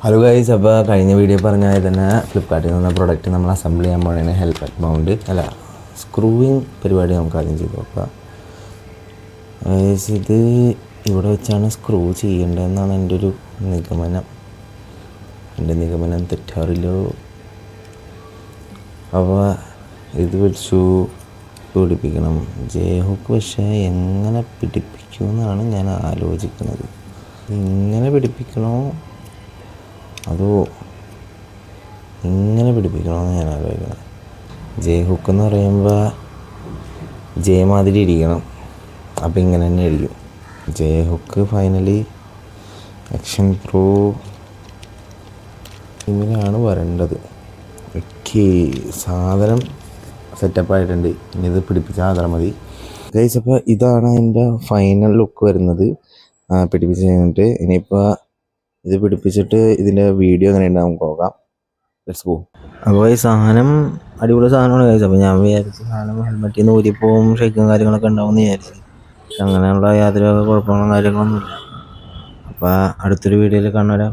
Hello guys, അപ്പോൾ കഴിഞ്ഞ video പറഞ്ഞാൽ തന്നെ ഫ്ലിപ്കാർട്ടിൽ നിന്ന് പ്രൊഡക്റ്റ് നമ്മൾ അസംബിൾ ചെയ്യാൻ പോകണേ. ഹെൽമെറ്റ് മൗണ്ട് അല്ല സ്ക്രൂവിങ് പരിപാടി നമുക്ക് ആദ്യം ചെയ്തു നോക്കാം. ഗൈസ്, ഇത് ഇവിടെ വെച്ചാണ് സ്ക്രൂ ചെയ്യേണ്ടതെന്നാണ് എൻ്റെ ഒരു നിഗമനം. എൻ്റെ നിഗമനം തെറ്റാറില്ലോ. അപ്പോൾ ഇത് വെച്ചു പിടിപ്പിക്കണം. ജെ ഹുക്ക് പക്ഷേ എങ്ങനെ പിടിപ്പിക്കുമെന്നാണ് ഞാൻ ആലോചിക്കുന്നത്. ഇങ്ങനെ പിടിപ്പിക്കണോ അതോ ഇങ്ങനെ പിടിപ്പിക്കണമെന്ന് ഞാൻ ആലോചിക്കുന്നത്. ജെ ഹുക്ക് എന്ന് പറയുമ്പോൾ ജെ മാതിരി ഇരിക്കണം. അപ്പോൾ ഇങ്ങനെ തന്നെ ഇരിക്കും. J hook finally action pro ഇങ്ങനെയാണ് വരേണ്ടത്. ഓക്കെ, സാധനം സെറ്റപ്പായിട്ടുണ്ട്. ഇനി ഇത് പിടിപ്പിച്ചാൽ മാത്രം മതി ഗൈസ്. അപ്പോൾ ഇതാണ് അതിൻ്റെ ഫൈനൽ ലുക്ക് വരുന്നത് പിടിപ്പിച്ച് കഴിഞ്ഞിട്ട്. ഇനിയിപ്പോൾ ഇത് പിടിപ്പിച്ചിട്ട് ഇതിൻ്റെ വീഡിയോ എങ്ങനെ ഉണ്ടാവും നോക്കാം. Let's go. അപ്പോൾ ഈ സാധനം അടിപൊളി സാധനമാണ് കഴിച്ചത്. അപ്പോൾ ഞാൻ വിചാരിച്ചു സാധനം ഹെൽമെറ്റിൽ നിന്ന് ഊരിപ്പോവും, ഷെയ്ക്കും കാര്യങ്ങളൊക്കെ ഉണ്ടാവും എന്ന് വിചാരിച്ചു. പക്ഷെ അങ്ങനെയുള്ള യാതൊരു കുഴപ്പങ്ങളും കാര്യങ്ങളൊന്നുമില്ല. അപ്പോൾ അടുത്തൊരു വീഡിയോയിൽ കാണാം.